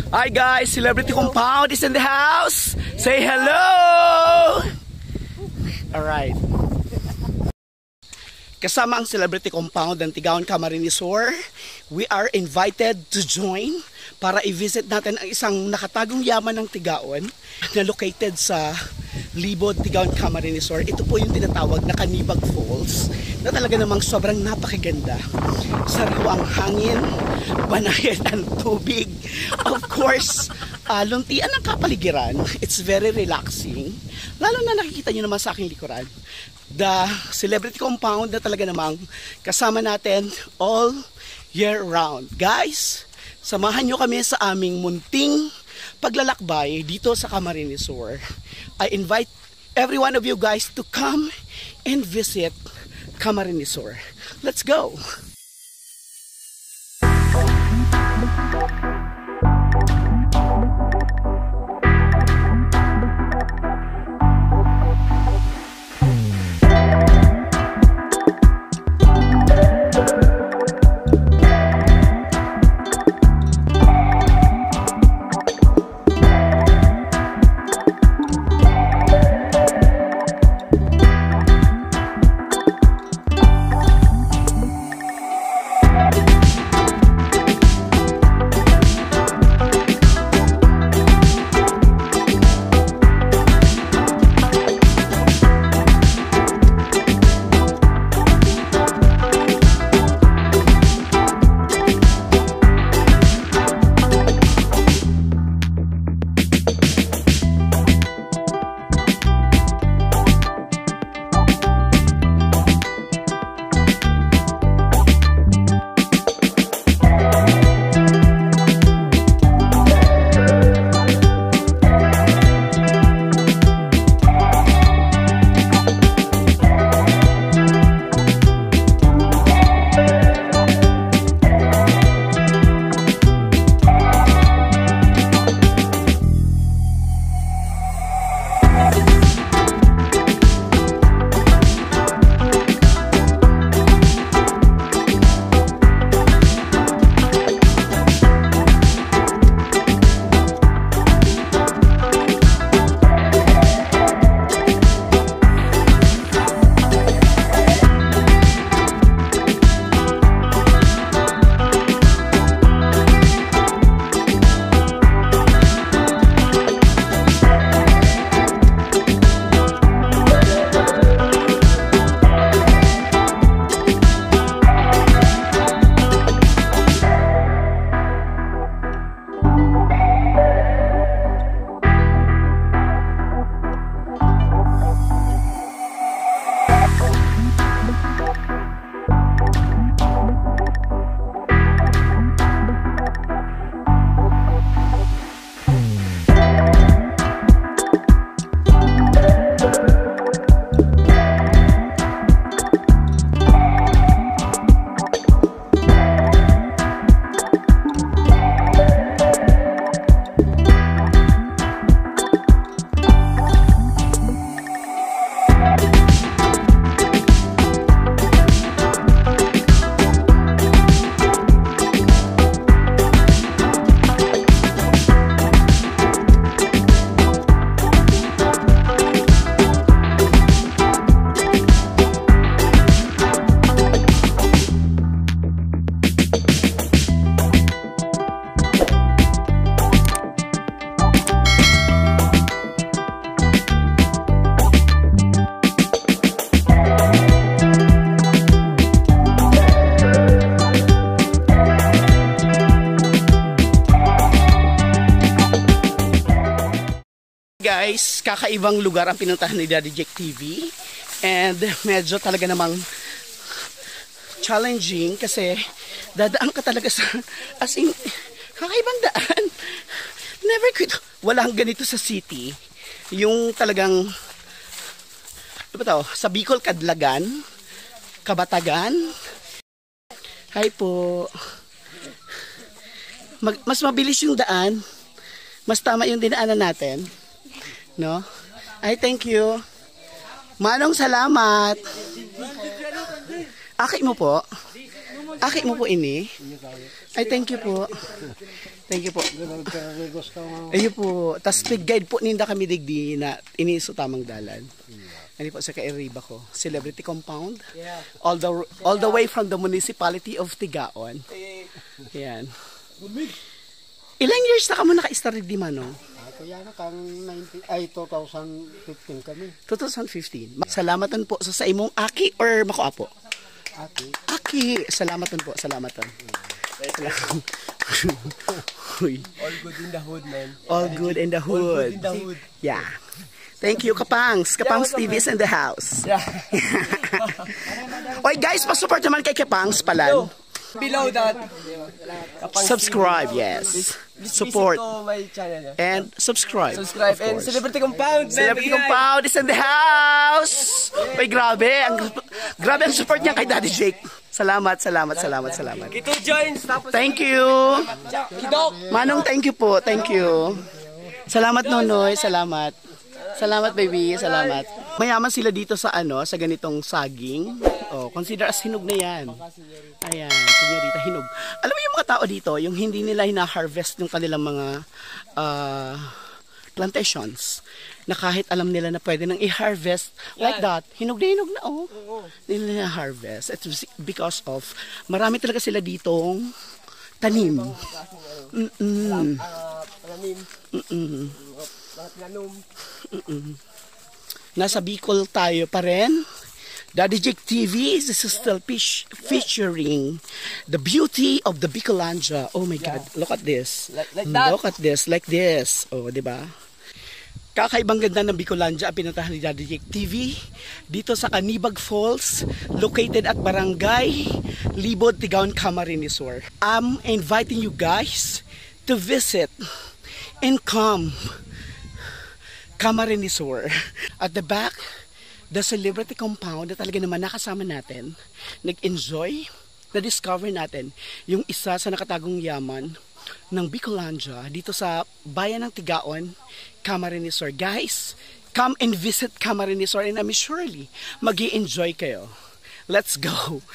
Hi guys, Celebrity Compound is in the house. Say hello. Alright. Kasama ang Celebrity Compound ng Tigaon Camarines Sur, we are invited to join para i-visit natin ang isang nakatagong yaman ng Tigaon na located sa Libod, Tigaon Camarines Sur. Ito po yung tinatawag na Canibag Falls na talaga namang sobrang napakaganda. Sariwang hangin, banayan ng tubig, of course, luntian ng kapaligiran. It's very relaxing. Lalo na nakikita nyo naman sa aking likuran, the Celebrity Compound na talaga namang kasama natin all year round. Guys, samahan nyo kami sa aming munting paglalakbay dito sa Camarines Sur. I invite every one of you guys to come and visit Camarines Sur. Let's go! Guys, kakaibang lugar ang pinuntahan ni Daddy Jake TV and medyo talaga namang challenging kasi dadaan ka talaga sa as in kakaibang daan. Never could, walang ganito sa city. Yung talagang ano ba to? Sa Bicol, Kadlagan, Kabatagan. Hi po. Mas mabilis yung daan. Mas tama yung dinaanan natin. No? Ay, thank you. Manong salamat. Aki mo po. Aki mo po ini. Ay, thank you po. Thank you po. Ayun po. Tas pig guide po ninda kami digdi na ini sa tamang dalan. Ano po sa kairiba ko. Celebrity Compound. All the way from the municipality of Tigaon. Yan. Ilang years na ka mo naka-start di Manong? Kaya na kang 2015 kami. 2015. Salamatan po sa imong aki or makuha po? Aki. Aki. Salamatan po. Salamatan. All good in the hood, man. All good in the hood. In the hood. Yeah. Thank you, Kapangs. Kapangs TV is in the house. Yeah. Oy guys, pa-support naman kay Kapangs Palan. Below that, Subscribe, yes. Support. Visit to my channel. And subscribe. Subscribe. of And course. Celebrity Compound. Celebrity Compound is in the house. Uy, grabe. Grabe ang support niya kay Daddy Jake. Salamat. Ito joins. Tapos Thank you. Kidok. Manong, thank you po. Thank you. Salamat, Nonoy. Salamat. Salamat, baby. Salamat. Mayaman sila dito sa sa ganitong saging. Oh, consider as hinog na yan. Ayan, senyorita, hinog. Alam mo yung mga tao dito, yung hindi nila hina-harvest yung kanilang mga plantations, na kahit alam nila na pwede nang i-harvest like that, hinog na oh. Hindi nila harvest. It's because of, marami talaga sila ditong tanim. Nasa Bicol tayo pa rin. Daddy Jake TV is still featuring the beauty of the Bicolandia. Oh my God, look at this. Like that. Look at this, like this. Oh, di ba? Kakaibang ganda ng Bicolandia ang pinuntahan ni Daddy Jake TV dito sa Canibag Falls, located at Barangay Libod, Tigaon, Camarines Sur. I'm inviting you guys to visit and come Camarines Sur. At the back, the Celebrity Compound na talaga naman nakasama natin, nag-enjoy, na-discover natin yung isa sa nakatagong yaman ng Bicolandia dito sa bayan ng Tigaon, Camarines Sur. Guys, come and visit Camarines Sur and I'm surely mag-i-enjoy kayo. Let's go!